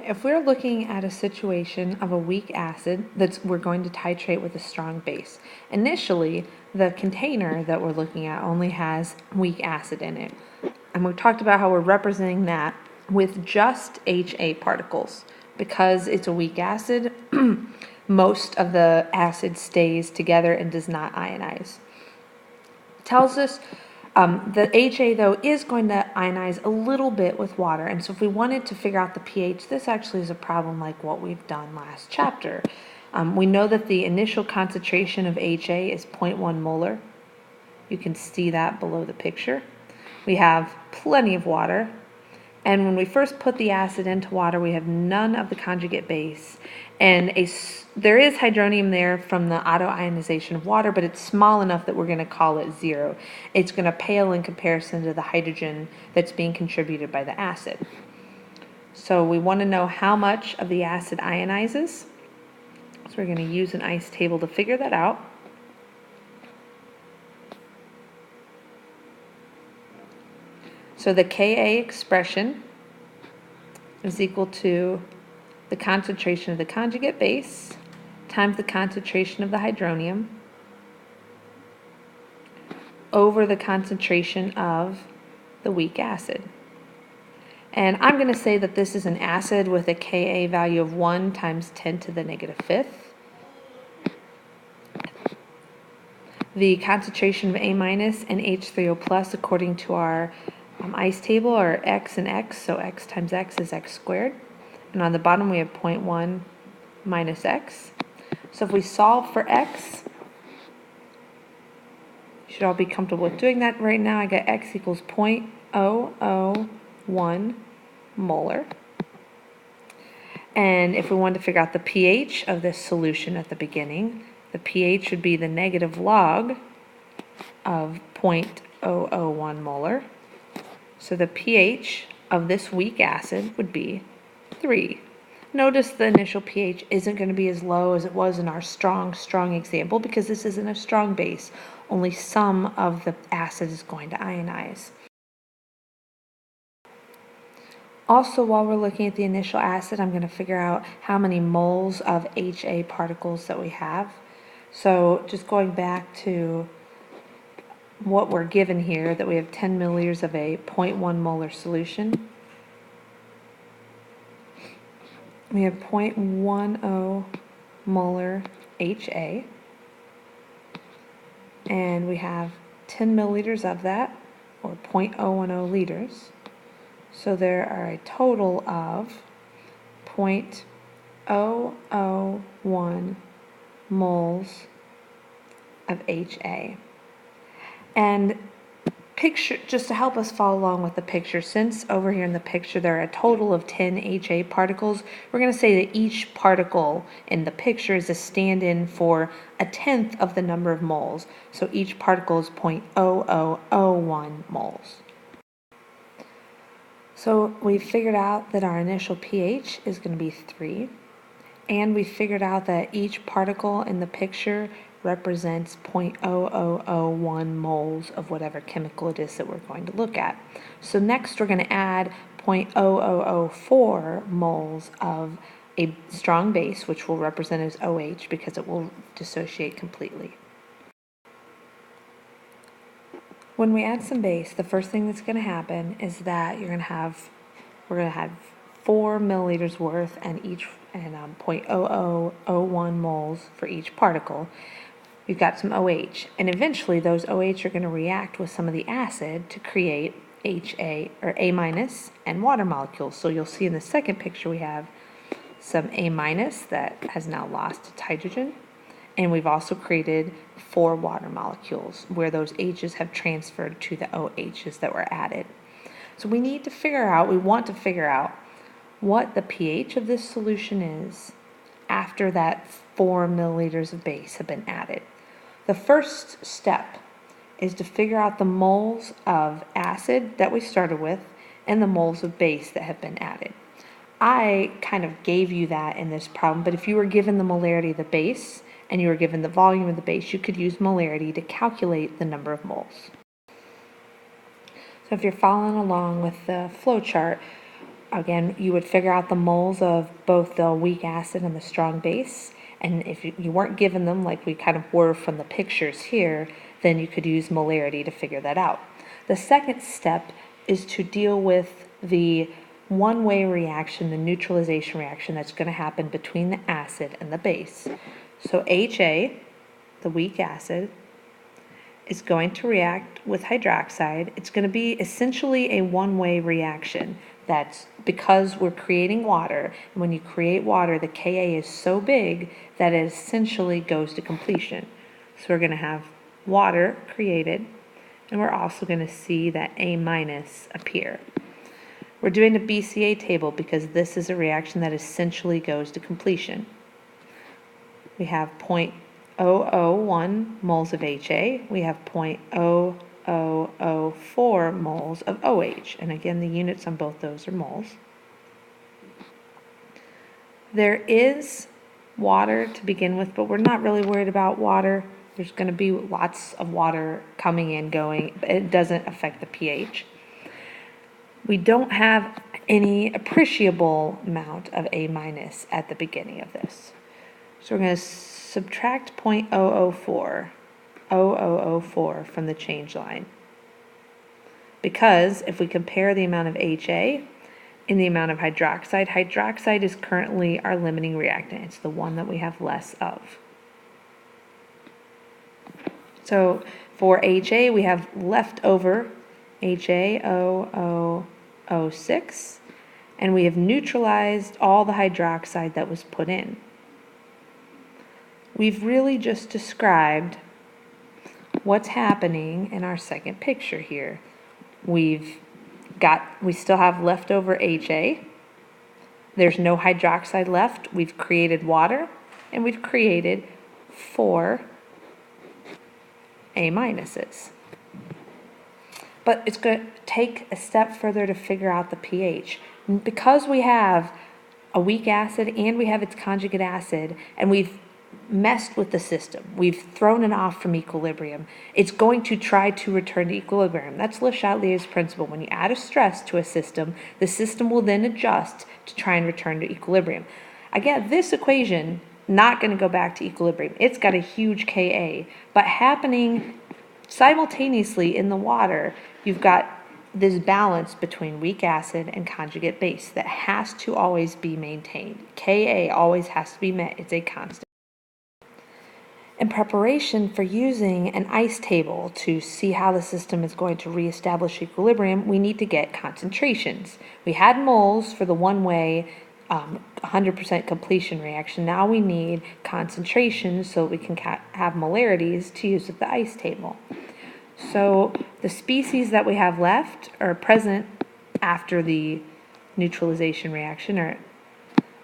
If we're looking at a situation of a weak acid we're going to titrate with a strong base, initially the container that we're looking at only has weak acid in it. And we talked about how we're representing that with just HA particles. Because it's a weak acid, most of the acid stays together and does not ionize. It tells us the HA, though, is going to ionize a little bit with water. And so if we wanted to figure out the pH, this actually is a problem like what we've done last chapter. We know that the initial concentration of HA is 0.1 molar. You can see that below the picture. We have plenty of water. And when we first put the acid into water, we have none of the conjugate base. And there is hydronium there from the autoionization of water, but it's small enough that we're going to call it 0. It's going to pale in comparison to the hydrogen that's being contributed by the acid. So we want to know how much of the acid ionizes. So we're going to use an ice table to figure that out. So the Ka expression is equal to the concentration of the conjugate base times the concentration of the hydronium over the concentration of the weak acid. And I'm going to say that this is an acid with a Ka value of 1 times 10 to the negative 5th. The concentration of A minus and H3O plus according to our ice table are x and x, so x times x is x squared. And on the bottom we have 0.1 minus x. So if we solve for x, you should all be comfortable with doing that right now. I got x equals 0.001 molar. And if we wanted to figure out the pH of this solution at the beginning, the pH would be the negative log of 0.001 molar. So the pH of this weak acid would be 3. Notice the initial pH isn't going to be as low as it was in our strong example because this isn't a strong base. Only some of the acid is going to ionize. Also, while we're looking at the initial acid, I'm going to figure out how many moles of HA particles that we have. So just going back to what we're given here, that we have 10 milliliters of a 0.1 molar solution. We have 0.10 molar HA, and we have 10 milliliters of that, or 0.010 liters. So there are a total of 0.001 moles of HA. And picture, just to help us follow along with the picture, since over here in the picture there are a total of 10 HA particles, we're going to say that each particle in the picture is a stand-in for 1/10 of the number of moles. So each particle is 0.0001 moles. So we figured out that our initial pH is going to be 3, and we figured out that each particle in the picture represents 0.0001 moles of whatever chemical it is that we're going to look at. So next we're going to add 0.0004 moles of a strong base, which will represent as OH because it will dissociate completely. When we add some base, the first thing that's going to happen is that we're going to have 4 milliliters worth and 0.0001 moles for each particle. We've got some OH, and eventually those OH are going to react with some of the acid to create HA or A minus and water molecules. So you'll see in the second picture we have some A minus that has now lost its hydrogen, and we've also created 4 water molecules where those H's have transferred to the OH's that were added. So we want to figure out what the pH of this solution is after that 4 milliliters of base have been added. The first step is to figure out the moles of acid that we started with and the moles of base that have been added. I kind of gave you that in this problem, but if you were given the molarity of the base and you were given the volume of the base, you could use molarity to calculate the number of moles. So if you're following along with the flow chart, Again, you would figure out the moles of both the weak acid and the strong base. And if you weren't given them like we kind of were from the pictures here, then you could use molarity to figure that out. The second step is to deal with the one-way reaction, the neutralization reaction that's going to happen between the acid and the base. So HA, the weak acid, is going to react with hydroxide. It's going to be essentially a one-way reaction. That's because we're creating water, and when you create water, the Ka is so big that it essentially goes to completion. So we're going to have water created, and we're also going to see that A- appear. We're doing a BCA table because this is a reaction that essentially goes to completion. We have 0.001 moles of HA. We have 0.0004 moles of OH. And again, the units on both those are moles. There is water to begin with, but we're not really worried about water. There's going to be lots of water coming in, going, but it doesn't affect the pH. We don't have any appreciable amount of A- at the beginning of this. So we're going to subtract 0.004 from the change line. Because if we compare the amount of HA and the amount of hydroxide, hydroxide is currently our limiting reactant. It's the one that we have less of. So for HA, we have leftover HA006, and we have neutralized all the hydroxide that was put in. We've really just described what's happening in our second picture here. We still have leftover HA. There's no hydroxide left. We've created water, and we've created 4 A-minuses. But it's going to take a step further to figure out the pH. Because we have a weak acid and we have its conjugate acid, and we've messed with the system, we've thrown it off from equilibrium, it's going to try to return to equilibrium. That's Le Chatelier's principle. When you add a stress to a system, the system will then adjust to try and return to equilibrium. Again, this equation, not going to go back to equilibrium. It's got a huge Ka, but happening simultaneously in the water, you've got this balance between weak acid and conjugate base that has to always be maintained. Ka always has to be met. It's a constant. In preparation for using an ice table to see how the system is going to reestablish equilibrium, we need to get concentrations. We had moles for the one-way 100% completion reaction. Now we need concentrations so we can have molarities to use with the ice table. So the species that we have left or present after the neutralization reaction are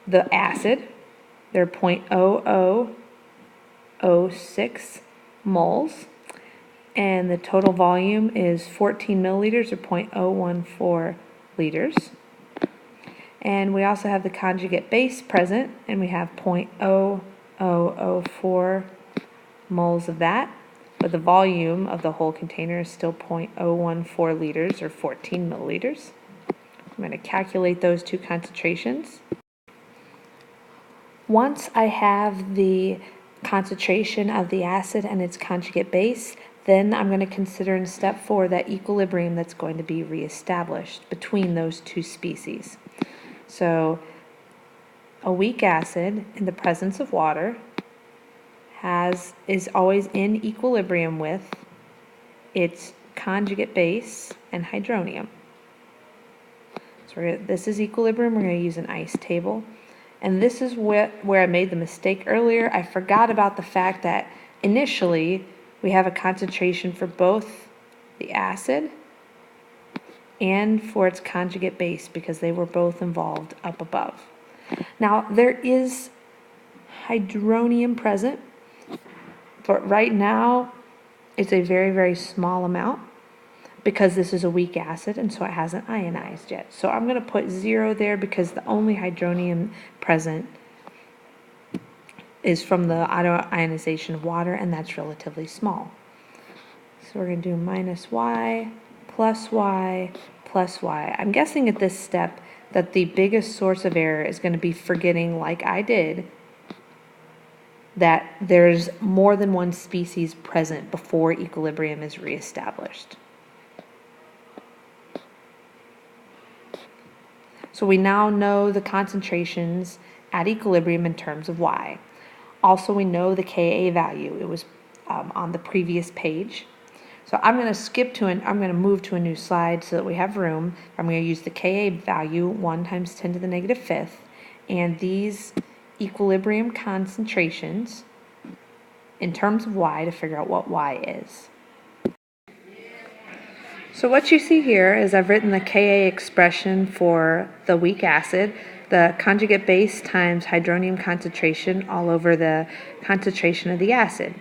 the acid. They're 0.0006 moles, and the total volume is 14 milliliters or 0.014 liters. And we also have the conjugate base present, and we have 0.0004 moles of that, but the volume of the whole container is still 0.014 liters or 14 milliliters. I'm going to calculate those two concentrations. Once I have the concentration of the acid and its conjugate base, then I'm going to consider in step 4 that equilibrium that's going to be reestablished between those two species. So a weak acid in the presence of water is always in equilibrium with its conjugate base and hydronium. So this is equilibrium. We're going to use an ice table. And this is where I made the mistake earlier. I forgot about the fact that initially we have a concentration for both the acid and for its conjugate base because they were both involved up above. Now there is hydronium present, but right now it's a very, very small amount because this is a weak acid and so it hasn't ionized yet. So I'm going to put 0 there because the only hydronium present is from the auto-ionization of water, and that's relatively small. So we're going to do minus y plus y plus y. I'm guessing at this step that the biggest source of error is going to be forgetting, like I did, that there's more than one species present before equilibrium is reestablished. So we now know the concentrations at equilibrium in terms of Y. Also, we know the Ka value. It was on the previous page. So I'm going to move to a new slide so that we have room. I'm going to use the Ka value, 1 times 10 to the negative fifth, and these equilibrium concentrations in terms of Y to figure out what Y is. So what you see here is I've written the Ka expression for the weak acid, the conjugate base times hydronium concentration all over the concentration of the acid.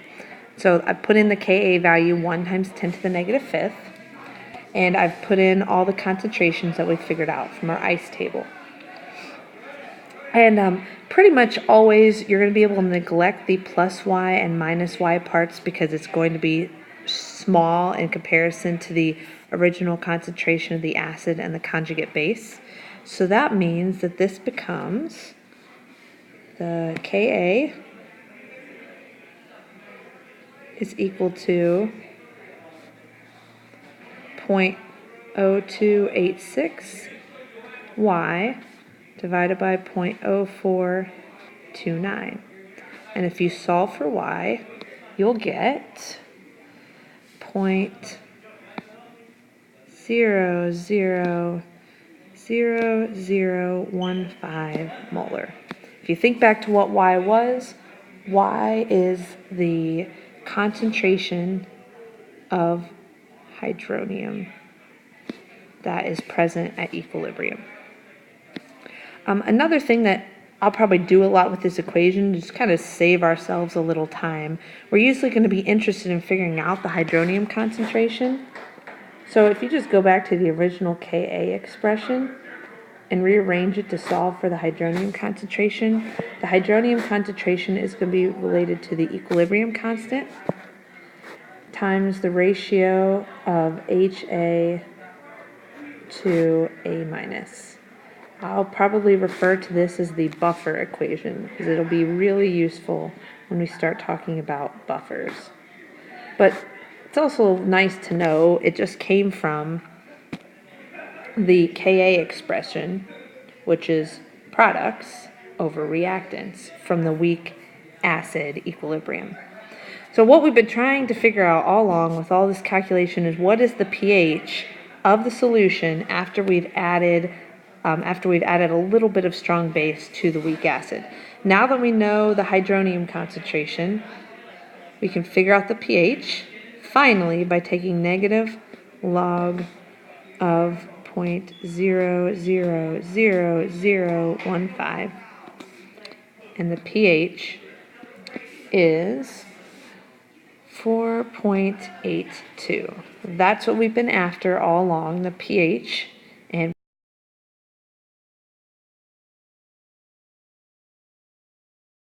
So I put in the Ka value 1 times 10 to the negative fifth, and I've put in all the concentrations that we figured out from our ICE table. And pretty much always you're going to be able to neglect the plus Y and minus Y parts because it's going to be small in comparison to the original concentration of the acid and the conjugate base. So that means that this becomes the Ka is equal to 0.0286 Y divided by 0.0429. And if you solve for Y, you'll get 0.000015 molar. If you think back to what Y was, Y is the concentration of hydronium that is present at equilibrium. Another thing that I'll probably do a lot with this equation, just kind of save ourselves a little time. We're usually going to be interested in figuring out the hydronium concentration. So if you just go back to the original Ka expression and rearrange it to solve for the hydronium concentration, the hydronium concentration is going to be related to the equilibrium constant times the ratio of HA to A minus. I'll probably refer to this as the buffer equation because it'll be really useful when we start talking about buffers. But it's also nice to know it just came from the Ka expression, which is products over reactants from the weak acid equilibrium. So what we've been trying to figure out all along with all this calculation is what is the pH of the solution after we've added a little bit of strong base to the weak acid. Now that we know the hydronium concentration, we can figure out the pH, finally, by taking negative log of 0.00015, and the pH is 4.82. That's what we've been after all along, the pH